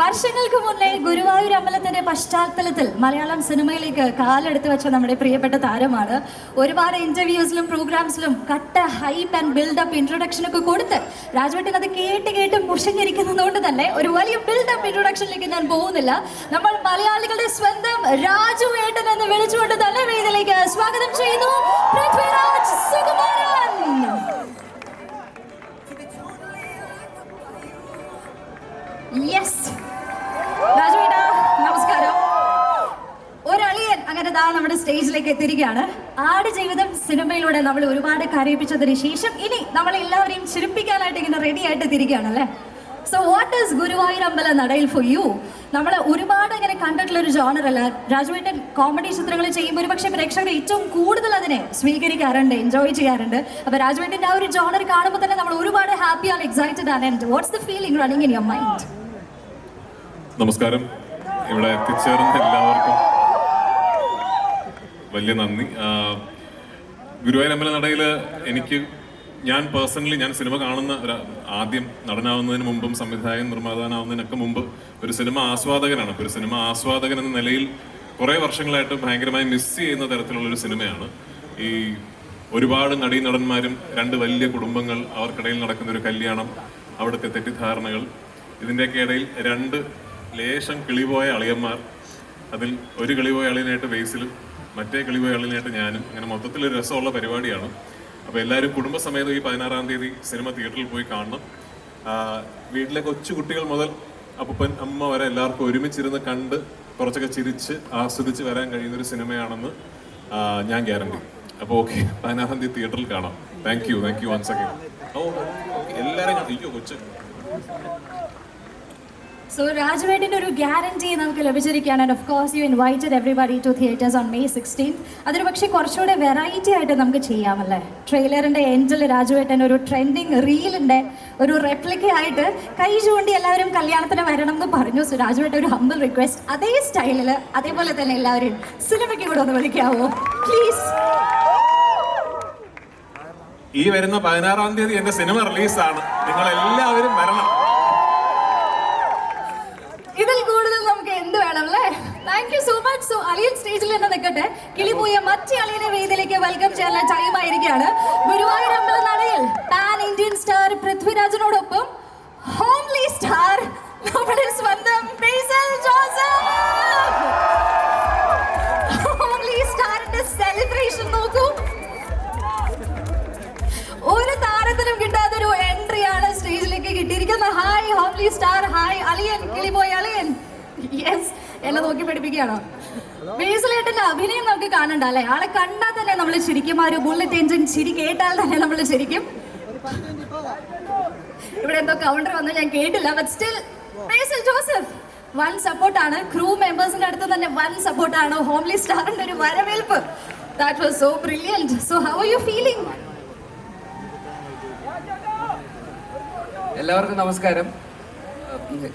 വർഷങ്ങൾക്ക് മുന്നേ ഗുരുവായൂർ അമ്പലത്തിന്റെ പശ്ചാത്തലത്തിൽ മലയാളം സിനിമയിലേക്ക് കാലെടുത്ത് വെച്ച നമ്മുടെ പ്രിയപ്പെട്ട താരമാണ്. ഒരുപാട് ഇന്റർവ്യൂസിലും പ്രോഗ്രാംസിലും കട്ട ഹൈപ്പ് ആൻഡ് ബിൽഡപ്പ് ഇൻട്രൊഡക്ഷൻ ഒക്കെ കൊടുത്ത് രാജുവേട്ടൻ അത് കേട്ട് മുഷിഞ്ഞിരിക്കുന്നതുകൊണ്ട് തന്നെ ഒരു വലിയ ബിൽഡപ്പ് ഇൻട്രൊഡക്ഷനിലേക്ക് ഞാൻ പോകുന്നില്ല. നമ്മൾ മലയാളികളുടെ സ്വന്തം രാജുവേട്ടൻ എന്ന് വിളിച്ചുകൊണ്ട് തന്നെ വേദിയിലേക്ക് സ്വാഗതം ചെയ്യുന്നു പൃഥ്വിരാജ് സുകുമാരൻ. യെസ് രാജുവേട്ടാ, നമസ്കാരം. ഒരളിയൻ അങ്ങനെ നമ്മുടെ സ്റ്റേജിലേക്ക് എത്തിയിരിക്കുകയാണ്. ആടുജീവിതം സിനിമയിലൂടെ നമ്മൾ ഒരുപാട് കരയിപ്പിച്ചതിന് ശേഷം ഇനി നമ്മളെല്ലാവരെയും ചിരിപ്പിക്കാനായിട്ട് ഇങ്ങനെ റെഡി ആയിട്ട് തിരിക്കുകയാണ് അല്ലേ. സോ വാട്ട് ഈസ് ഗുരുവായൂർ അമ്പല നടയിൽ ഫോർ യു? നമ്മൾ ഒരുപാട് അങ്ങനെ കണ്ടിട്ടുള്ള ഒരു ജോണർ അല്ല. രാജുവേട്ടൻ കോമഡി ചിത്രങ്ങൾ ചെയ്യുമ്പോൾ ഒരു പക്ഷേ പ്രേക്ഷകർ ഏറ്റവും കൂടുതൽ അതിനെ സ്വീകരിക്കാറുണ്ട്, എൻജോയ് ചെയ്യാറുണ്ട്. അപ്പോൾ രാജുവേട്ടൻ്റെ ആ ഒരു ജോണർ കാണുമ്പോൾ തന്നെ നമ്മൾ ഒരുപാട് ഹാപ്പി ആണ്, എക്സൈറ്റഡ് ആണ്. And what's the feeling running in your mind? നമസ്കാരം. ഇവിടെ എത്തിച്ചേർന്ന എല്ലാവർക്കും വലിയ നന്ദി. ഗുരുവായൂർ അമ്പല നടയിൽ ഞാൻ പേഴ്സണലി സിനിമ കാണുന്ന ആദ്യം നടനാവുന്നതിന് മുമ്പും സംവിധായകൻ നിർമ്മാതാനാവുന്നതിനൊക്കെ മുമ്പ് ഒരു സിനിമ ആസ്വാദകനാണ്. ഒരു സിനിമ ആസ്വാദകൻ എന്ന നിലയിൽ കുറേ വർഷങ്ങളായിട്ട് ഭയങ്കരമായി മിസ് ചെയ്യുന്ന തരത്തിലുള്ളൊരു സിനിമയാണ് ഈ. ഒരുപാട് നടീനടന്മാരും രണ്ട് വലിയ കുടുംബങ്ങൾ, അവർക്കിടയിൽ നടക്കുന്ന ഒരു കല്യാണം, അവിടുത്തെ തെറ്റിദ്ധാരണകൾ, ഇതിൻ്റെയൊക്കെ ഇടയിൽ രണ്ട് ലേശം കിളിപോയ അളിയന്മാർ, അതിൽ ഒരു കിളിപോയ അളിയനായിട്ട് ബേസിലും മറ്റേ കിളിപോയ അളിയനായിട്ട് ഞാനും, അങ്ങനെ മൊത്തത്തിലൊരു രസമുള്ള പരിപാടിയാണ്. അപ്പോൾ എല്ലാവരും കുടുംബസമേതം ഈ 16-ാം തീയതി സിനിമ തിയേറ്ററിൽ പോയി കാണണം. വീട്ടിലെ കൊച്ചു കുട്ടികൾ മുതൽ അപ്പൻ അമ്മ വരെ എല്ലാവർക്കും ഒരുമിച്ചിരുന്ന് കണ്ട് കുറച്ചൊക്കെ ചിരിച്ച് ആസ്വദിച്ച് വരാൻ കഴിയുന്നൊരു സിനിമയാണെന്ന് ഞാൻ ഗ്യാരണ്ടി. അപ്പോൾ ഓക്കെ, 16-ാം തീയതി തിയേറ്ററിൽ കാണാം. Thank you once again. എല്ലാവരും അയ്യോ കൊച്ചു. സോ രാജുവേട്ടൻ്റെ ഒരു ഗ്യാരണ്ടി നമുക്ക് ലഭിച്ചിരിക്കുകയാണ്. And of course you invited everybody to theatres on May 16. അതൊരു പക്ഷേ കുറച്ചുകൂടെ വെറൈറ്റി ആയിട്ട് നമുക്ക് ചെയ്യാമല്ലേ. ട്രെയിലറിൻ്റെ എൻഡിൽ രാജുവേട്ടൻ ഒരു ട്രെൻഡിങ് റീലിൻ്റെ ഒരു റെപ്ലിക്ക ആയിട്ട് കൈ ചൂണ്ടി എല്ലാവരും കല്യാണത്തിന് വരണം എന്ന് പറഞ്ഞു. സോ രാജുവേട്ടൻ ഒരു ഹംബിൾ റിക്വസ്റ്റ്, അതേ സ്റ്റൈലിൽ അതേപോലെ തന്നെ എല്ലാവരും സിനിമയ്ക്ക് കൂടെ ഒന്ന് വിളിക്കാവോ പ്ലീസ്? ഈ വരുന്ന 16-ാം തീയതി എൻ്റെ സിനിമ റിലീസാണ്. നിങ്ങൾ എല്ലാവരും വരണം. ഇതിൽ കൂടുതൽ നമുക്ക് എന്ത് വേണം അല്ലേ? Thank you so much. So അളിയൻ സ്റ്റേജിൽ തന്നെ നിൽക്കട്ടെ. കിളിപോയ മറ്റേ അളിയനെ വേദിയിലേക്ക് വെൽക്കം ചെയ്യാനുള്ള ടൈം ആയിരിക്കുകയാണ്. ഗുരുവായൂർ അമ്പല നടയിൽ പാൻ ഇന്ത്യൻ സ്റ്റാർ പൃഥ്വിരാജിനോടൊപ്പം ഹോംലി സ്റ്റാർ നമ്മുടെ സ്വന്തം ബേസിൽ ജോസഫ്. ഹോംലി സ്റ്റാറിന്റെ സെലിബ്രേഷൻ നോക്കൂ. ഒരു താരത്തിനും കിട്ടാത്തൊരു എൻട്രിയാണ് സ്റ്റേജിലേക്ക് കിട്ടിയിരിക്കുന്നത്. ഹായ് ഹോംലി സ്റ്റാർ, ഹായ് അളിയൻ, കിളിപോയ അളിയൻ. യെസ്, എന്നെ നോക്കി പഠിപ്പിക്കുകയാണോ? ബേസിലേട്ടന്റെ അഭിനയം നമുക്ക് കാണണ്ട അല്ലേ? ആളെ കണ്ടാൽ തന്നെ നമ്മൾ ശരിക്കും ആ ഒരു ബുള്ളറ്റ് എഞ്ചിൻ ചിരി കേട്ടാൽ തന്നെ നമ്മൾ ശരിക്കും. ഇവിടെ എന്തോ കൗണ്ടർ വന്നു, ഞാൻ കേട്ടില്ല. But still Basil Joseph one സപ്പോർട്ടാണ്. ക്രൂ മെമ്പേഴ്സിന്റെ അടുത്ത് തന്നെ വൺ സപ്പോർട്ടാണ്. ഹോംലി സ്റ്റാറിന്റെ ഒരു വരവേൽപ്പ്, that was so brilliant. So how are you feeling? എല്ലാവർക്കും നമസ്കാരം.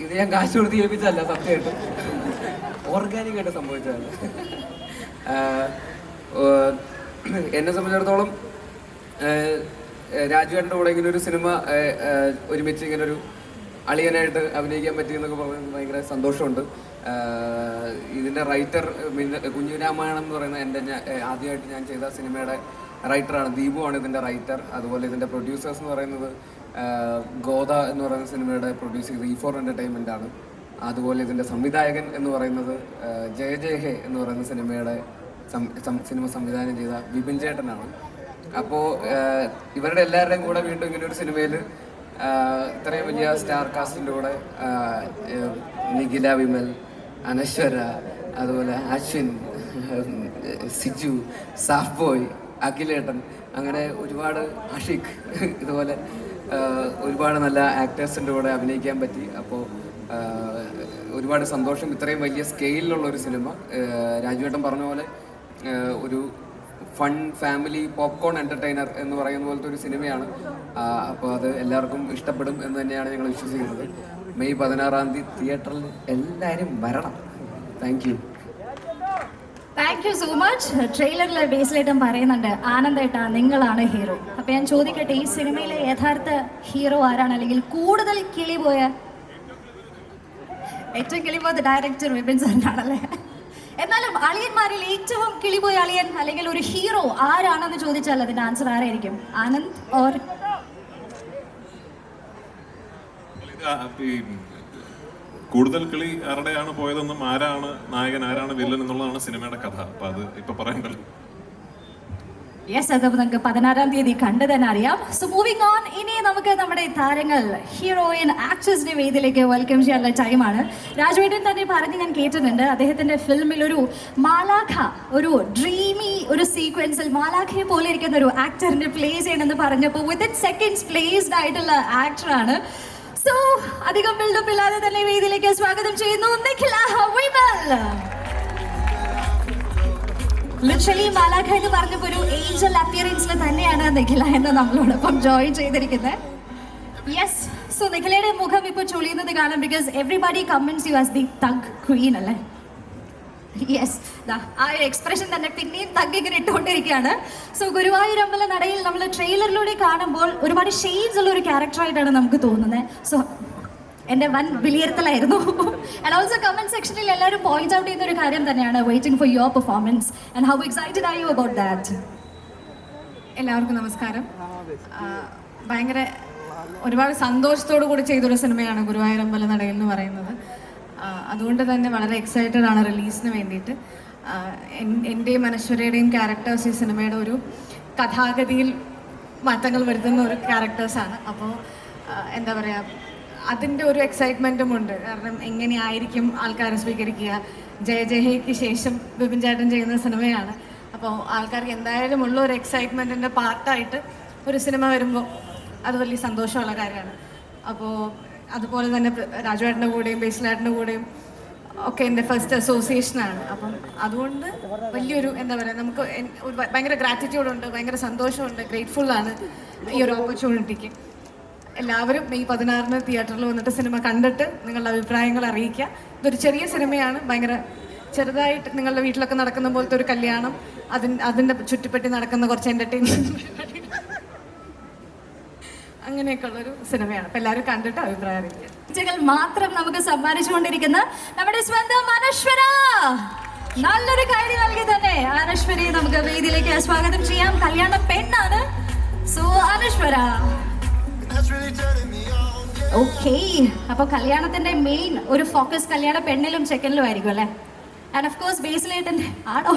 ഇത് ഞാൻ കാശ് കൊടുത്ത് ഏൽപ്പിച്ചതല്ല, സത്യമായിട്ടും ഓർഗാനിക്കായിട്ട് സംഭവിച്ചതല്ല. എന്നെ സംബന്ധിച്ചിടത്തോളം രാജുവേട്ടൻ്റെ കൂടെ ഇങ്ങനെ ഒരു സിനിമ ഒരുമിച്ച് ഇങ്ങനൊരു അളിയനായിട്ട് അഭിനയിക്കാൻ പറ്റിയെന്നൊക്കെ പറഞ്ഞാൽ ഭയങ്കര സന്തോഷമുണ്ട്. ഇതിൻ്റെ റൈറ്റർ കുഞ്ഞുരാമായണം എന്ന് പറയുന്ന ആദ്യമായിട്ട് ഞാൻ ചെയ്ത സിനിമയുടെ റൈറ്ററാണ്. ദീപുവാണ് ഇതിൻ്റെ റൈറ്റർ. അതുപോലെ ഇതിൻ്റെ പ്രൊഡ്യൂസേഴ്സ് എന്ന് പറയുന്നത് ഗോദ എന്ന് പറയുന്ന സിനിമയുടെ പ്രൊഡ്യൂസ് ചെയ്ത് E4 എൻ്റർടൈൻമെൻ്റ് ആണ്. അതുപോലെ ഇതിൻ്റെ സംവിധായകൻ എന്ന് പറയുന്നത് ജയ ജയ ഹേ എന്ന് പറയുന്ന സിനിമയുടെ സിനിമ സംവിധാനം ചെയ്ത വിപിൻ ചേട്ടനാണ്. അപ്പോൾ ഇവരുടെ എല്ലാവരുടെയും കൂടെ വീണ്ടും ഇങ്ങനെ ഒരു സിനിമയിൽ ഇത്രയും വലിയ സ്റ്റാർ കാസ്റ്റിൻ്റെ കൂടെ നിഖില വിമൽ, അനശ്വര, അതുപോലെ അശ്വിൻ, സിജു, സാഫ് ബോയ്, അഖിലേട്ടൻ, അങ്ങനെ ഒരുപാട് ആഷിഖ്, ഇതുപോലെ ഒരുപാട് നല്ല ആക്ടേഴ്സിൻ്റെ കൂടെ അഭിനയിക്കാൻ പറ്റി. അപ്പോൾ ഒരുപാട് സന്തോഷം. ഇത്രയും വലിയ സ്കെയിലുള്ള ഒരു സിനിമ, രാജുവേട്ടൻ പറഞ്ഞ പോലെ ഒരു ഫൺ ഫാമിലി പോപ്കോൺ എൻ്റർടൈനർ എന്ന് പറയുന്ന പോലത്തെ ഒരു സിനിമയാണ്. അപ്പോൾ അത് എല്ലാവർക്കും ഇഷ്ടപ്പെടും എന്ന് തന്നെയാണ് ഞങ്ങൾ വിശ്വസിക്കുന്നത്. May 16-ാം തീയതി തിയേറ്ററിൽ എല്ലാവരും വരണം. Thank you. Thank you so much. ട്രെയിലറിലെ ബേസിലേട്ടൻ പറയുന്നുണ്ട് ആനന്ദേട്ടാ നിങ്ങളാണ് ഹീറോ. അപ്പൊ ഞാൻ ചോദിക്കട്ടെ, ഈ സിനിമയിലെ യഥാർത്ഥ ഹീറോ ആരാണ്? അല്ലെങ്കിൽ കൂടുതൽ കിളി പോയ ഏറ്റവും കിളിപോയത് ഡയറക്ടർ വിപിൻ സാറിനാണല്ലേ. എന്നാലും അളിയന്മാരിൽ ഏറ്റവും കിളിപോയ അളിയൻ അല്ലെങ്കിൽ ഒരു ഹീറോ ആരാണെന്ന് ചോദിച്ചാൽ അതിന്റെ ആൻസർ ആരായിരിക്കും? ആനന്ദ് ഓർ കൂടുതൽ കിളി ആരുടെയാണ് പോയതെന്നും ആരാണ് നായകൻ ആരാണ് വില്ലൻ എന്നുള്ളതാണ് സിനിമയുടെ കഥ. അപ്പൊ അത് ഇപ്പൊ പറയണ്ടല്ലോ. യെസ്, അത് നമുക്ക് 16-ാം തീയതി കണ്ടു തന്നെ അറിയാം. സോ മൂവിംഗ് ഓൺ, ഇനി നമുക്ക് നമ്മുടെ താരങ്ങൾ ഹീറോയിൻ ആക്ട്രസിന്റെ വേദിയിലേക്ക് വെൽക്കം ചെയ്യാനുള്ള ടൈമാണ്. രാജുവേട്ടൻ തന്നെ പറഞ്ഞ് ഞാൻ കേട്ടിട്ടുണ്ട്, അദ്ദേഹത്തിന്റെ ഫിലിമിൽ ഒരു മാലാഖ, ഒരു ഡ്രീമി ഒരു സീക്വൻസിൽ മാലാഖയെ പോലെ ഇരിക്കുന്ന ഒരു ആക്ടറിന്റെ പ്ലേ ചെയ്യണമെന്ന് പറഞ്ഞപ്പോൾ വിത്തിൻ സെക്കൻഡ്സ് പ്ലേസ്ഡ് ആയിട്ടുള്ള ആക്ടറാണ്. സോ അധികം ബിൽഡപ്പ് ഇല്ലാതെ തന്നെ വേദിയിലേക്ക് സ്വാഗതം ചെയ്യുന്നു നിഖില വിമൽ. ലിറ്ററലി മാലാഖ എന്ന് പറഞ്ഞപ്പോൾ ഒരു ഏഞ്ചൽ അപ്പിയറൻസിൽ തന്നെയാണ് നിഖില എന്ന് നമ്മളോടൊപ്പം ജോയിൻ ചെയ്തിരിക്കുന്നത്. യെസ്, സോ നിഖിലയുടെ മുഖം ഇപ്പോൾ ചൊളിയുന്നത് കാണാം, because everybody comments you as the thug queen അല്ലേ. യെസ്, ആ ഒരു എക്സ്പ്രഷൻ തന്നെ പിന്നെയും തഗ് ഇങ്ങനെ ഇട്ടുകൊണ്ടിരിക്കുകയാണ്. സോ ഗുരുവായൂർ അമ്പല നടയിൽ നമ്മൾ ട്രെയിലറിലൂടെ കാണുമ്പോൾ ഒരുപാട് ഷെയ്ഡ്സ് ഉള്ള ഒരു ക്യാരക്ടറായിട്ടാണ് നമുക്ക് തോന്നുന്നത്. സോ എൻ്റെ വൻ വിലയിരുത്തലായിരുന്നു. ആൻഡ് ഓൾസോ കമന്റ് സെക്ഷനിൽ എല്ലാവരും പോയിന്റ് ഔട്ട് ചെയ്യുന്ന ഒരു കാര്യം തന്നെയാണ് waiting for your performance and how excited are you about that? എല്ലാവർക്കും നമസ്കാരം. ഭയങ്കര ഒരുപാട് സന്തോഷത്തോടു കൂടി ചെയ്തൊരു സിനിമയാണ് ഗുരുവായൂർ അമ്പല നടയിൽ എന്ന് പറയുന്നത്. അതുകൊണ്ട് തന്നെ വളരെ എക്സൈറ്റഡ് ആണ് റിലീസിന് വേണ്ടിയിട്ട്. എൻ്റെയും അനശ്വരയുടെയും ക്യാരക്ടേഴ്സ് ഈ സിനിമയുടെ ഒരു കഥാഗതിയിൽ മാറ്റങ്ങൾ വരുത്തുന്ന ഒരു ക്യാരക്ടേഴ്സാണ്. അപ്പോൾ എന്താ പറയുക, അതിൻ്റെ ഒരു എക്സൈറ്റ്മെൻറ്റും ഉണ്ട്. കാരണം എങ്ങനെയായിരിക്കും ആൾക്കാരെ സ്വീകരിക്കുക. ജയ ജയഹയ്ക്ക് ശേഷം വിപിൻ ചേട്ടൻ ചെയ്യുന്ന സിനിമയാണ്. അപ്പോൾ ആൾക്കാർക്ക് എന്തായാലും ഉള്ള ഒരു എക്സൈറ്റ്മെൻറ്റിൻ്റെ പാർട്ടായിട്ട് ഒരു സിനിമ വരുമ്പോൾ അത് വലിയ സന്തോഷമുള്ള കാര്യമാണ്. അപ്പോൾ അതുപോലെ തന്നെ രാജുവേട്ടൻ്റെ കൂടെയും ബേസിലേട്ടൻ്റെ കൂടെയും ഒക്കെ എൻ്റെ ഫസ്റ്റ് അസോസിയേഷനാണ്. അപ്പം അതുകൊണ്ട് വലിയൊരു എന്താ പറയുക, നമുക്ക് ഭയങ്കര ഗ്രാറ്റിറ്റ്യൂഡുണ്ട്, ഭയങ്കര സന്തോഷമുണ്ട്, ഗ്രേറ്റ്ഫുള്ളാണ് ഈ ഒരു ഓപ്പർച്യൂണിറ്റിക്ക്. എല്ലാവരും മെയ് 16-ന് തിയേറ്ററിൽ വന്നിട്ട് സിനിമ കണ്ടിട്ട് നിങ്ങളുടെ അഭിപ്രായങ്ങൾ അറിയിക്കുക. ഇതൊരു ചെറിയ സിനിമയാണ്, ഭയങ്കര ചെറുതായിട്ട് നിങ്ങളുടെ വീട്ടിലൊക്കെ നടക്കുന്ന പോലത്തെ ഒരു കല്യാണം, അതിൻ്റെ ചുറ്റിപ്പറ്റി നടക്കുന്ന കുറച്ച് എൻ്റർടൈൻമെൻറ്റ് അങ്ങനെയൊക്കെ ഉള്ളൊരു സിനിമയാണ്. അപ്പം എല്ലാവരും കണ്ടിട്ട് അഭിപ്രായം അറിയിക്കുക. മാത്രം നമുക്ക് സമ്മാനിച്ചുകൊണ്ടിരിക്കുന്ന നമ്മുടെ സ്വന്തം അനശ്വര, നല്ലൊരു കാര്യം നൽകി തന്നെ അനശ്വരയെ നമുക്ക് വേദിയിലേക്ക് സ്വാഗതം ചെയ്യാം. കല്യാണ പെണ്ണാണ്. സോ അനശ്വര, ഓക്കെ. അപ്പൊ കല്യാണത്തിന്റെ മെയിൻ ഒരു ഫോക്കസ് കല്യാണ പെണ്ണിലും ചെക്കനിലും ആയിരിക്കും അല്ലേ? ആൻഡ് ഓഫ് കോഴ്സ് ബേസിലേട്ടൻ്റെ ആണോ?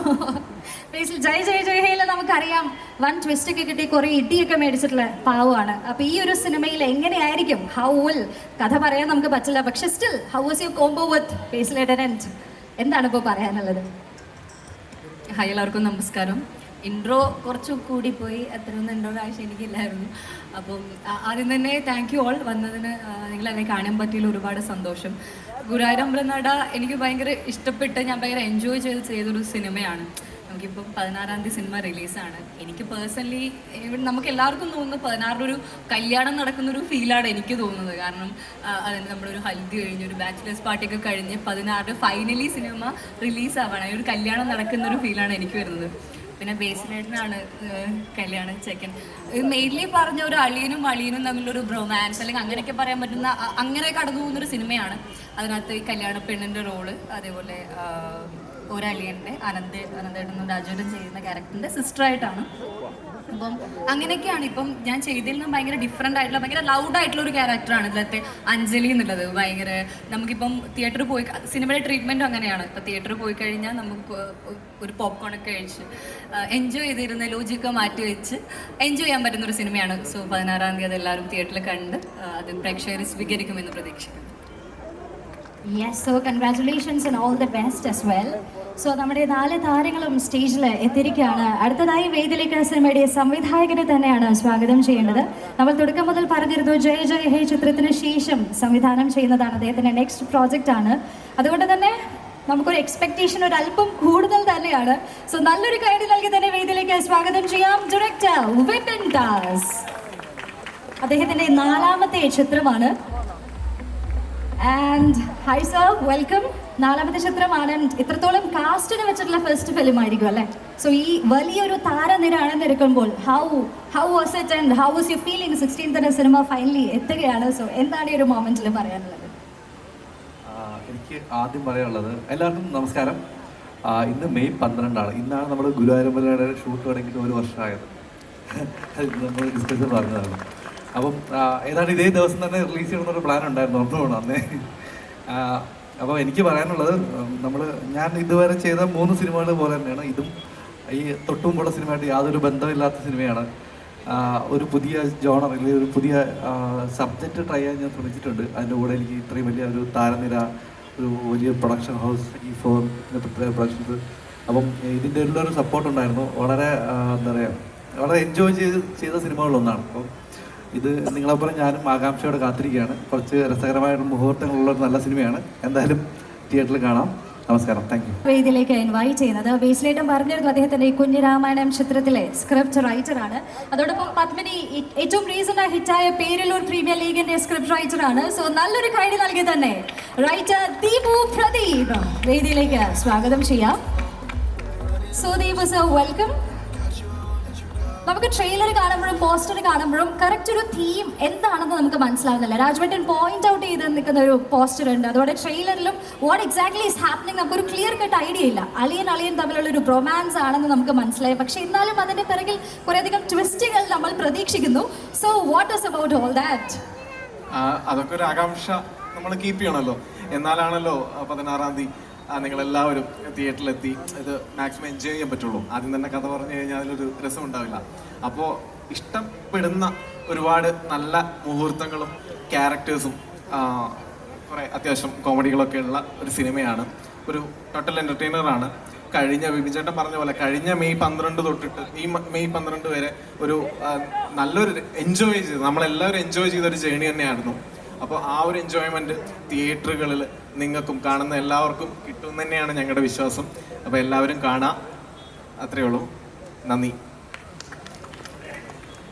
ബേസിൽ ജയ് ജയ് ജയ് ഹേയിൽ നമുക്കറിയാം വൺ ട്വിസ്റ്റ് ഒക്കെ കിട്ടി, കുറെ ഇടിയൊക്കെ മേടിച്ചിട്ടുള്ള പാവമാണ്. അപ്പൊ ഈ ഒരു സിനിമയിൽ എങ്ങനെയായിരിക്കും, ഹൗ വിൽ, കഥ പറയാൻ നമുക്ക് പറ്റില്ല, പക്ഷെ still how was you combo with ബേസിലേട്ടൻ ആൻഡ് എന്താണ് ഇപ്പോൾ പറയാനുള്ളത്? ഹായ്, എല്ലാവർക്കും നമസ്കാരം. ഇൻട്രോ കുറച്ച് കൂടിപ്പോയി, അത്രയൊന്നും ഇൻട്രോയുടെ ആവശ്യം എനിക്കില്ലായിരുന്നു. അപ്പം ആദ്യം തന്നെ താങ്ക് യു ഓൾ വന്നതിന്. നിങ്ങളെന്നെ കാണാൻ പറ്റിയതിൽ ഒരുപാട് സന്തോഷം. ഗുരുവായൂർ അമ്പലനട എനിക്ക് ഭയങ്കര ഇഷ്ടപ്പെട്ട് ഞാൻ ഭയങ്കര എൻജോയ് ചെയ്തൊരു സിനിമയാണ്. നമുക്കിപ്പം 16-ാം തീയതി സിനിമ റിലീസാണ്. എനിക്ക് പേഴ്സണലി നമുക്ക് എല്ലാവർക്കും തോന്നുന്നു 16 ഒരു കല്യാണം നടക്കുന്നൊരു ഫീലാണ് എനിക്ക് തോന്നുന്നത്. കാരണം അതിന് നമ്മളൊരു ഹൽദി കഴിഞ്ഞ് ഒരു ബാച്ചിലേഴ്സ് പാർട്ടിയൊക്കെ കഴിഞ്ഞ് 16 ഫൈനലി സിനിമ റിലീസാവാണ്. ഒരു കല്യാണം നടക്കുന്നൊരു ഫീലാണ് എനിക്ക് വരുന്നത്. പിന്നെ ബേസിലേട്ടനാണ് കല്യാണം ചെക്കൻ. മെയിൻലി പറഞ്ഞ ഒരു അളിയനും തമ്മിലൊരു ബ്രൊമാൻസ് അല്ലെങ്കിൽ അങ്ങനെയൊക്കെ പറയാൻ പറ്റുന്ന അങ്ങനെ കടന്നു പോകുന്നൊരു സിനിമയാണ്. അതിനകത്ത് ഈ കല്യാണ പെണ്ണിൻ്റെ റോള്, അതേപോലെ ഒരളിയൻ്റെ അനന്തേട്ടനും രാജുവേട്ടൻ ചെയ്യുന്ന ക്യാരക്ടറിൻ്റെ സിസ്റ്ററായിട്ടാണ്. അപ്പം അങ്ങനെയൊക്കെയാണ്. ഇപ്പം ഞാൻ ചെയ്തതിൽ നിന്ന് ഭയങ്കര ഡിഫറെൻ്റ് ആയിട്ടുള്ള ഭയങ്കര ലൗഡായിട്ടുള്ള ഒരു ക്യാരക്ടറാണ് ഇതിലത്തെ അഞ്ജലി എന്നുള്ളത്. ഭയങ്കര നമുക്കിപ്പം തിയേറ്ററിൽ പോയി സിനിമയുടെ ട്രീറ്റ്മെൻറ്റും അങ്ങനെയാണ്. ഇപ്പം തിയേറ്ററിൽ പോയി കഴിഞ്ഞാൽ നമുക്ക് ഒരു പോപ്കോണൊക്കെ കഴിച്ച് എൻജോയ് ചെയ്തിരുന്ന ലോജിയൊക്കെ മാറ്റി വെച്ച് എൻജോയ് ചെയ്യാൻ പറ്റുന്നൊരു സിനിമയാണ്. സോ 16-ാം തീയതി അതെല്ലാവരും തിയേറ്ററിൽ കണ്ട് അത് പ്രേക്ഷകർ സ്വീകരിക്കുമെന്ന് പ്രതീക്ഷിക്കുന്നു. Yes, so congratulations and all the best as well. So നമ്മുടെ 4 താരങ്ങളും സ്റ്റേജിൽ എത്തിയിരിക്കുകയാണ്. അടുത്തതായി വേദിയിലേക്ക് സിനിമയുടെ സംവിധായകനെ തന്നെയാണ് സ്വാഗതം ചെയ്യേണ്ടത്. നമ്മൾ തുടക്കം മുതൽ പറഞ്ഞിരുന്നു ജയ ജയ ഹേ ചിത്രത്തിന് ശേഷം സംവിധാനം ചെയ്യുന്നതാണ് അദ്ദേഹത്തിൻ്റെ നെക്സ്റ്റ് പ്രോജക്റ്റ് ആണ്. അതുകൊണ്ട് തന്നെ നമുക്കൊരു എക്സ്പെക്ടേഷൻ ഒരു അല്പം കൂടുതൽ തന്നെയാണ്. സോ നല്ലൊരു കൈഡി നൽകി തന്നെ വേദിയിലേക്ക് സ്വാഗതം ചെയ്യാം ഡയറക്ടർ വിപിൻ ദാസ്. അദ്ദേഹത്തിൻ്റെ 4ാമത്തെ ചിത്രമാണ്. And hi sir, welcome. 4ാമത്തെ ചിത്രമാണ്. ഇത്രത്തോളം കാസ്റ്റിന് വെച്ചിട്ടുള്ള ഫസ്റ്റ് ഫിലിം ആയിരിക്കും അല്ലേ? സോ ഈ വലിയൊരു താരനിര അണിനിരക്കുമ്പോൾ how was it and how was your feeling? 16th cinema finally എത്തുകയാണ്. സോ എന്താണ് ഈ ഒരു മൊമെന്റിൽ പറയാനുള്ളത്? എനിക്ക് എനിക്ക് ആദ്യം പറയാനുള്ളത്, എല്ലാവർക്കും നമസ്കാരം. ഇന്ന് മെയ് 12 ഇന്നാണ് നമ്മൾ ഗുരുവായൂരമ്പലയുടെ ഷൂട്ട് തുടങ്ങിയിട്ട് 1 വർഷമായത്. നമ്മൾ ഡിസ്കഷൻ പറഞ്ഞതാണ്. അപ്പം ഏതാണ്ട് ഇതേ ദിവസം തന്നെ റിലീസ് ചെയ്യണമെന്നൊരു പ്ലാൻ ഉണ്ടായിരുന്നു, ഓർമ്മ അന്നേ. അപ്പോൾ എനിക്ക് പറയാനുള്ളത്, ഞാൻ ഇതുവരെ ചെയ്ത 3 സിനിമകൾ പോലെ തന്നെയാണ് ഇതും. ഈ തൊട്ടുമുമ്പുള്ള സിനിമയായിട്ട് യാതൊരു ബന്ധമില്ലാത്ത സിനിമയാണ്. ഒരു പുതിയ ജോണർ അല്ലെങ്കിൽ ഒരു പുതിയ സബ്ജക്റ്റ് ട്രൈ ചെയ്യാൻ ഞാൻ ശ്രമിച്ചിട്ടുണ്ട്. അതിൻ്റെ കൂടെ എനിക്ക് ഇത്രയും വലിയ ഒരു താരനിര, ഒരു വലിയ പ്രൊഡക്ഷൻ ഹൗസ്, E4 പ്രൊഡക്ഷൻസ്, അപ്പം ഇതിൻ്റെ എല്ലാം ഒരു സപ്പോർട്ട് ഉണ്ടായിരുന്നു. വളരെ എന്താ പറയുക, വളരെ എൻജോയ് ചെയ്ത സിനിമകളിലൊന്നാണ്. അപ്പം ഇത് നിങ്ങളെപ്പോലെ ഞാനും ആകാംക്ഷയോടെ കാത്തിരിക്കുകയാണ്. കുറച്ച് രസകരമായിട്ട് മുഹൂർത്തങ്ങളുള്ള ഒരു നല്ല സിനിമയാണ്. എന്തായാലും തിയേറ്ററിൽ കാണാം. നമസ്കാരം, താങ്ക് യു. വേദിയിലേക്ക് ഇൻവൈറ്റ് ചെയ്യുന്നത് ബേസിലേട്ടൻ പറഞ്ഞിരുന്നു, അദ്ദേഹത്തിന്റെ ഈ കുഞ്ഞിരാമായണം ചിത്രത്തിലെ സ്ക്രിപ്റ്റ് റൈറ്ററാണ്. അതോടൊപ്പം പത്മിനി ഏറ്റവും റീസെന്റ് ഹിറ്റായ പേരിലൂർ പ്രീമിയർ ലീഗിന്റെ സ്ക്രിപ്റ്റ് റൈറ്ററാണ്. സോ നല്ലൊരു കൈഡി നൽകി തന്നെ റൈറ്റർ ദീപു പ്രദീപ് വേദിയിലേക്ക് സ്വാഗതം ചെയ്യാം. So Deepu sir, welcome. നമുക്ക് ട്രെയിലർ കാണുമ്പോഴും പോസ്റ്റർ കാണുമ്പോഴും കറക്റ്റ് ഒരു തീം എന്താണെന്ന് നമുക്ക് മനസ്സിലാവുന്നില്ല. രാജവേട്ടൻ പോയിന്റ് ഔട്ട് ചെയ്ത് നിൽക്കുന്ന ഒരു പോസ്റ്റർ ഉണ്ട്. അതോടെ ട്രെയിലറിലും വാട്ട് എക്സാക്ട്ലി ഈസ് ഹാപ്പനിങ് നമുക്കൊരു ക്ലിയർ കട്ട് ഐഡിയ ഇല്ല. അളിയൻ തമ്മിലുള്ള ഒരു റൊമാൻസ് ആണെന്ന് നമുക്ക് മനസ്സിലായി. പക്ഷെ എന്നാലും അതിന്റെ പിറകിൽ കുറേയധികം ട്വിസ്റ്റുകൾ നമ്മൾ പ്രതീക്ഷിക്കുന്നു. So what is about all that? അതൊക്കെ ഒരു ആകാംക്ഷ നമ്മൾ കീപ്പ് ചെയ്യണമല്ലോ. എന്നാലാണല്ലോ 16-ാം തീയതി നിങ്ങളെല്ലാവരും തിയേറ്ററിലെത്തി ഇത് മാക്സിമം എൻജോയ് ചെയ്യാൻ പറ്റുള്ളൂ. ആദ്യം തന്നെ കഥ പറഞ്ഞു കഴിഞ്ഞാൽ അതിലൊരു രസം ഉണ്ടാവില്ല. അപ്പോൾ ഇഷ്ടപ്പെടുന്ന ഒരുപാട് നല്ല മുഹൂർത്തങ്ങളും ക്യാരക്ടേഴ്സും കുറേ അത്യാവശ്യം കോമഡികളൊക്കെ ഉള്ള ഒരു സിനിമയാണ്. ഒരു ടോട്ടൽ എൻ്റർടൈനറാണ്. കഴിഞ്ഞ വിപിചേട്ടൻ പറഞ്ഞ പോലെ കഴിഞ്ഞ മെയ് 12 തൊട്ടിട്ട് ഈ മെയ് 12 വരെ ഒരു നല്ലൊരു എൻജോയ് ചെയ്ത് നമ്മളെല്ലാവരും എൻജോയ് ചെയ്തൊരു ജേണി തന്നെയായിരുന്നു. അപ്പോൾ ആ ഒരു എൻജോയ്മെൻറ്റ് തിയേറ്ററുകളിൽ നിങ്ങൾക്കും കാണുന്ന എല്ലാവർക്കും കിട്ടുമെന്ന് തന്നെയാണ് ഞങ്ങളുടെ വിശ്വാസം. അപ്പോൾ എല്ലാവരും കാണാം. അത്രയേ ഉള്ളൂ. നന്ദി.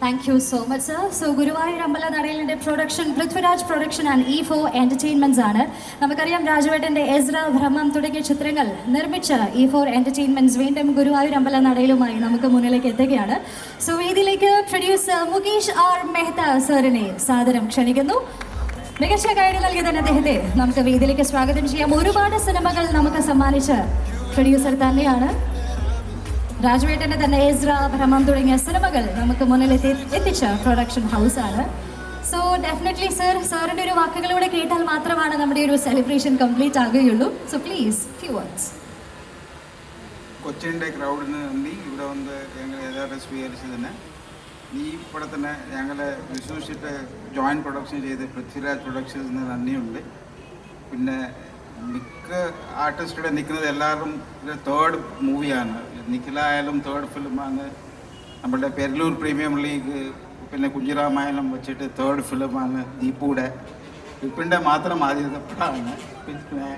Thank you so much sir. So Guruvayur അമ്പലനടയിലിൻ്റെ production Prithviraj production and E4 entertainments ആണ്. നമുക്കറിയാം രാജവേട്ടൻ്റെ എസ്ര, ഭ്രമം തുടങ്ങിയ ചിത്രങ്ങൾ നിർമ്മിച്ച E4 എൻ്റർടൈൻമെൻറ്റ്സ് വീണ്ടും ഗുരുവായൂർ അമ്പലനടയിലുമായി നമുക്ക് മുന്നിലേക്ക് എത്തുകയാണ്. സോ വേദിയിലേക്ക് പ്രൊഡ്യൂസർ മുകേഷ് R മെഹ്ത സാറിനെ സാദരം ക്ഷണിക്കുന്നു. മികച്ച ഗൈഡ് നൽകി തന്നെ അദ്ദേഹത്തെ നമുക്ക് വേദിയിലേക്ക് സ്വാഗതം ചെയ്യാം. ഒരുപാട് സിനിമകൾ നമുക്ക് സമ്മാനിച്ച പ്രൊഡ്യൂസർ തന്നെയാണ്. രാജവേട്ടൻ്റെ തന്നെ എസ്ര, ഭ്രമം തുടങ്ങിയ സിനിമകൾ നമുക്ക് മുന്നിൽ എത്തിച്ച പ്രൊഡക്ഷൻ ഹൗസാണ്. സോ ഡെഫിനറ്റ്ലി സാറിൻ്റെ ഒരു വാക്കുകളിലൂടെ കേട്ടാൽ മാത്രമാണ് നമ്മുടെ ഒരു സെലിബ്രേഷൻ കംപ്ലീറ്റ് ആകുകയുള്ളൂ. So please few words. കൊച്ചിൻ്റെ ക്രൗഡിന് നന്ദി. ഇവിടെ വന്ന് ഞങ്ങൾ യഥാർത്ഥ സ്വീകരിച്ചതിന് ഈ പടത്തിന് ഞങ്ങളെ വിശ്വസിച്ചിട്ട് ജോയിൻറ്റ് പ്രൊഡക്ഷൻ ചെയ്ത് പൃഥ്വിരാജ് പ്രൊഡക്ഷൻസിന് നന്ദിയുണ്ട്. പിന്നെ മിക്ക ആർട്ടിസ്റ്റുടെ നിൽക്കുന്നത് എല്ലാവരും തേർഡ് മൂവിയാണ്. നിഖിലായാലും തേർഡ് ഫിലിമാണ്. നമ്മുടെ പെരലൂർ പ്രീമിയം ലീഗ്, പിന്നെ കുഞ്ഞിരാമായണം വെച്ചിട്ട് തേർഡ് ഫിലിമാണ്. ദീപിൻ്റെ മാത്രം ആദ്യത്തെ പടമാണ്. പിന്നെ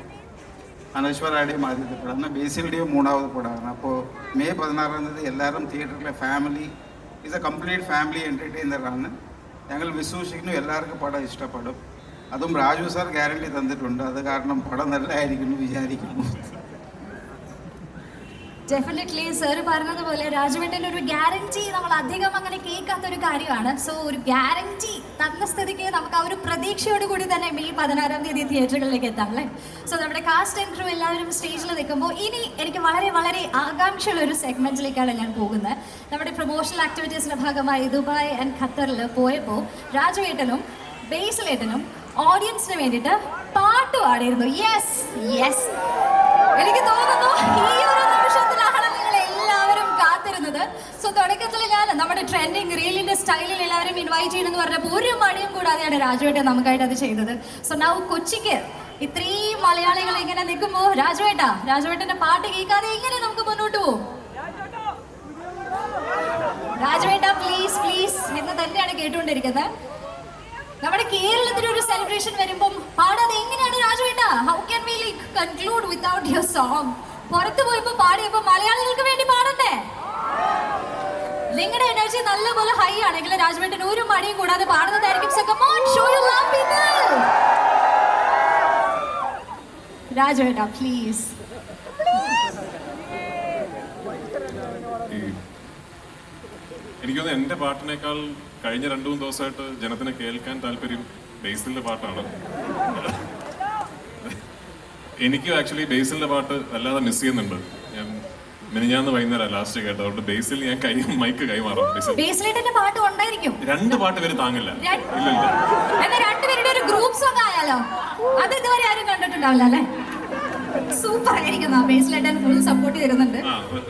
അനശ്വരയുടെയും ആദ്യത്തെ പടമാണ്. ബേസിലുടെയും 3ാമത് പടമാണ്. അപ്പോൾ മെയ് 16-ാം തീയതി എല്ലാവരും തിയേറ്ററിലെ family is a complete family എൻ്റർടൈനറാണ്. ഞങ്ങൾ വിശ്വസിക്കുന്നു എല്ലാവർക്കും പടം ഇഷ്ടപ്പെടും. അതും രാജു സാർ ഗ്യാരണ്ടി തന്നിട്ടുണ്ട്. അത് കാരണം പടം നല്ലതായിരിക്കുന്നു വിചാരിക്കുന്നു. ഡെഫിനറ്റ്ലി സർ പറഞ്ഞതുപോലെ രാജവേട്ടൻ്റെ ഒരു ഗ്യാരണ്ടി നമ്മൾ അധികം അങ്ങനെ കേൾക്കാത്തൊരു കാര്യമാണ്. സോ ഒരു ഗ്യാരണ്ടി തന്ന സ്ഥിതിക്ക് നമുക്ക് ആ ഒരു പ്രതീക്ഷയോട് കൂടി തന്നെ മെയ് 16-ാം തീയതി തിയേറ്ററുകളിലേക്ക് എത്താം അല്ലേ. സോ നമ്മുടെ കാസ്റ്റ് ആൻഡ് ക്രൂ എല്ലാവരും സ്റ്റേജിൽ നിൽക്കുമ്പോൾ ഇനി എനിക്ക് വളരെ വളരെ ആകാംക്ഷയുള്ള ഒരു സെഗ്മെന്റിലേക്കാണ് ഞാൻ പോകുന്നത്. നമ്മുടെ പ്രൊമോഷണൽ ആക്ടിവിറ്റീസിന്റെ ഭാഗമായി ദുബായ് ആൻഡ് ഖത്തറിൽ പോയപ്പോൾ രാജവേട്ടനും ബേസിലേട്ടനും ഓഡിയൻസിന് വേണ്ടിയിട്ട് പാട്ട് പാടിയിരുന്നു. യെസ് എനിക്ക് തോന്നുന്നു ഈ ഒരു നിമിഷത്തിലാണ് നിങ്ങൾ എല്ലാവരും കാത്തിരുന്നത്. സോ തുടക്കത്തിൽ ഞാൻ നമ്മുടെ ട്രെൻഡിങ് റീലിന്റെ സ്റ്റൈലിൽ എല്ലാവരും ഇൻവൈറ്റ് ചെയ്യണമെന്ന് പറഞ്ഞപ്പോൾ ഒരു മടിയും കൂടാതെയാണ് രാജവേട്ടൻ നമുക്കായിട്ട് അത് ചെയ്തത്. സോ നൗ കൊച്ചിക്ക് ഇത്രയും മലയാളികൾ ഇങ്ങനെ നിൽക്കുമ്പോൾ രാജവേട്ടന്റെ പാട്ട് കേൾക്കാതെ എങ്ങനെ നമുക്ക് മുന്നോട്ട് പോകും? രാജവേട്ട പ്ലീസ് പ്ലീസ് എന്ന് തന്നെയാണ് കേട്ടുകൊണ്ടിരിക്കുന്നത്. നമ്മുടെ കേരളത്തിന് ഒരു സെലിബ്രേഷൻ വരുമ്പം പാടാതെ എങ്ങനെയാണ് രാജവേട്ട? How can we like conclude without your song? പുറത്ത് പോയപ്പോ പാടിയപ്പോ മലയാളികൾക്ക് വേണ്ടി പാടണ്ടേ? നിങ്ങളുടെ എനർജി നല്ലപോലെ ഹൈ ആണെങ്കിൽ രാജവേട്ടൻ ഒരു മടിയും കൂടാതെ പാടുന്നതായിരിക്കും. So come on, show your love people. രാജവേട്ട പ്ലീസ്. എനിക്ക് തോന്നുന്നു എൻ്റെ പാട്ടിനേക്കാൾ കഴിഞ്ഞ 2-3 ദിവസമായിട്ട് ജനത്തിന് കേൾക്കാൻ താല്പര്യം ബേസിലിൻ്റെ പാട്ടാണ്. എനിക്കും ആക്ച്വലി ബേസിലിന്റെ പാട്ട് വല്ലാതെ മിസ് ചെയ്യുന്നുണ്ട്. ഞാൻ മിനിഞ്ഞാന്ന് വൈകുന്നേരം ലാസ്റ്റ് കേട്ടത്. അതുകൊണ്ട് ബേസിൽ ഞാൻ മൈക്ക് കൈമാറാം. ബേസിലേട്ടന്റെ പാട്ട് ഉണ്ടായിരിക്കും. 2 പാട്ട് പേര് താങ്ങില്ല. ഇല്ല എന്നാ രണ്ടുപേരുടെ ഒരു ഗ്രൂപ്പ് സോങ് ആയാലോ? അത് ഇതുവരെ ആരും കണ്ടിട്ടുണ്ടാവില്ല അല്ലേ? സൂപ്പർ ആയിരിക്കും. ബേസിലേട്ടൻ ഫുൾ സപ്പോർട്ട് തരുന്നുണ്ട്.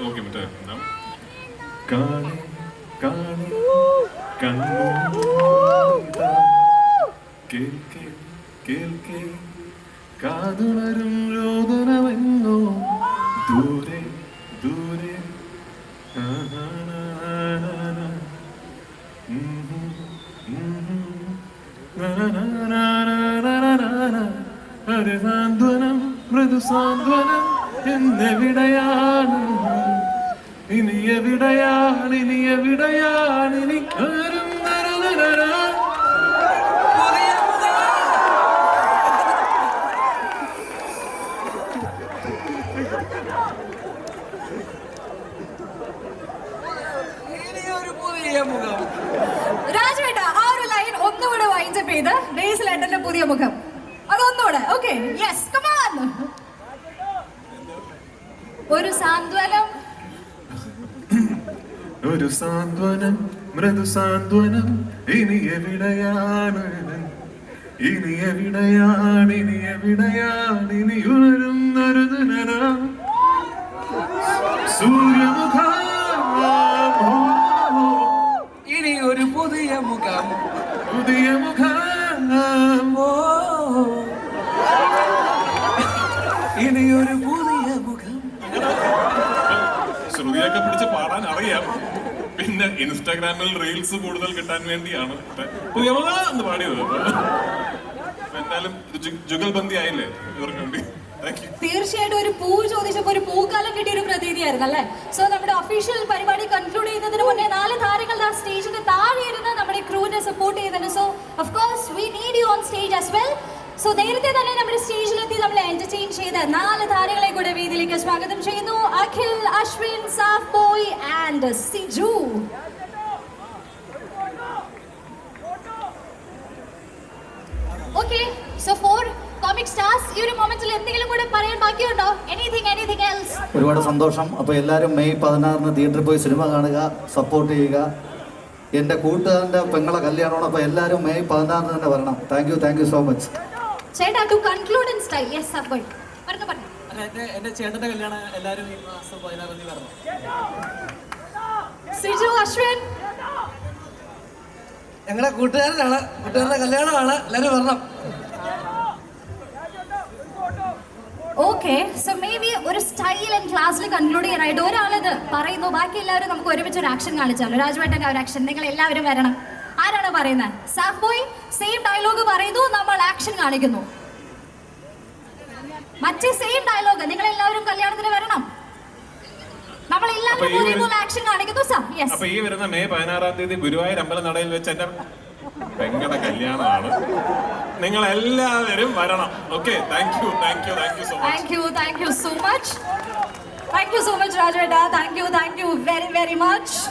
ഓക്കെ. കാതുണരും രോദനമെന്നോ ദൂരെ ദൂരെ സാന്ത്വനം മൃദുസാന്ത്വനം എന്നെവിടെയാണ് ഇനി എവിടെയാണ് ഇനി എവിടെയാണ് ഇനി രാജുവേട്ട ആ ഒരു ലൈൻ ഒന്നുകൂടെ വൈൻഡപ്പ് ചെയ്ത് ബേസിലേട്ടന്റെ പുതിയ മുഖം അതൊന്നുകൂടെ. Okay, yes, come on. ഒരു സാന്ത്വനം, ഒരു സാന്ത്വനം മൃദുസാന്ത്വനം ഇനി എവിടെയാണ് ഇനി എവിടെയാണ് ഇനി എവിടെയാണ് ഇനി ഉണരുന്നൊരു സൂര്യമുഖം ഇനി ഒരു പുതിയ മുഖം, പുതിയ മുഖം ഇനി ഒരു പുതിയ മുഖം. ശ്രുതിയൊക്കെ പിടിച്ച് പാടാൻ അറിയാം. പിന്നെ ഇൻസ്റ്റാഗ്രാമിൽ റീൽസ് കൂടുതൽ കിട്ടാൻ വേണ്ടിയാണ് പുതിയ മുഖം എന്ന് പാടിയത്. എന്തായാലും ജുഗൽബന്ദി ആയില്ലേ ഇവർക്ക് വേണ്ടി. തീർച്ചയായിട്ടും ഒരു പൂ ചോദിച്ചപ്പോൾ ഒരു പൂക്കാലം കിട്ടിയ ഒരു പ്രതീതിയായിരുന്നു അല്ലേ? സോ നമ്മുടെ ഒഫീഷ്യൽ പരിപാടി കൺക്ലൂഡ് ചെയ്യുന്നതിന് മുന്നേ 4 താരങ്ങൾ ആ സ്റ്റേജിന്റെ താഴെ ഇരുന്ന് നമ്മുടെ ക്രൂവിനെ സപ്പോർട്ട് ചെയ്യുന്നുണ്ട്. So of course we need you on stage as well. So നേരത്തെ തന്നെ നമ്മുടെ സ്റ്റേജിലെത്തി നമ്മളെ എന്റർടൈൻ ചെയ്ത 4 താരങ്ങളെ കൂടെ വേദിയിലേക്ക് സ്വാഗതം ചെയ്യുന്നു. Akhil, Ashwin, Saaf boy and Siju. Okay, so 4 comic stars, ഈ ഒരു മൊമെന്റിൽ എന്തെങ്കിലും കൂടെ പറയാൻ ബാക്കിയുണ്ടോ? Anything else? ഒരുപാട് സന്തോഷം. അപ്പോൾ എല്ലാവരും മെയ് 16 തിയേറ്ററിൽ പോയി സിനിമ കാണുക, സപ്പോർട്ട് ചെയ്യുക. എൻ്റെ കൂട്ടുകാരൻ്റെ പെങ്ങളെ കല്യാണമാണ്. അപ്പോൾ എല്ലാവരും മെയ് 16 തന്നെ വരണം. Thank you so much. ചേട്ടാ, to conclude in style. Yes സാഫ് ബോയ് പറഞ്ഞു. എന്റെ ചേട്ടന്റെ കല്യാണം എല്ലാവരും ഈ മാസം 16 വരണം. സിജു, അശ്വിൻ, ഞങ്ങളുടെ കൂട്ടുകാരുടെ കല്യാണമാണ്, എല്ലാവരും വരണം. ഓക്കെ, സോ മേ ബി ഒരു സ്റ്റൈൽ ആൻഡ് ക്ലാസ്സിൽ കൺക്ലൂഡ് ചെയ്യാനായിട്ട് ഒരാളിത് പറയുന്നു, ബാക്കി എല്ലാവരും നമുക്ക് ഒരുമിച്ച് ഒരു ആക്ഷൻ കാണിച്ചാലോ? രാജുവേട്ടൻ്റെ ഒരു ആക്ഷൻ, നിങ്ങൾ എല്ലാവരും വരണം. ആരാണ് പറയുന്നത്? സാഫ് ബോയ് സെയിം ഡയലോഗ് പറയുന്നു, നമ്മൾ ആക്ഷൻ കാണിക്കുന്നു. മറ്റേ സെയിം ഡയലോഗ്, നിങ്ങൾ എല്ലാവരും കല്യാണത്തിന് വരണം, നമ്മൾ എല്ലാവരും ആക്ഷൻ കാണിക്കുന്നു. അപ്പൊ ഈ വരുന്ന മെയ് 16 ഗുരുവായൂർ അമ്പലനടയിൽ വെച്ച് എന്റെ പെങ്ങളുടെ കല്യാണമാണ്. നിങ്ങൾ എല്ലാവരും വരണം. Okay, thank you so much. Thank you so much, Rajveda. Thank you very, very much.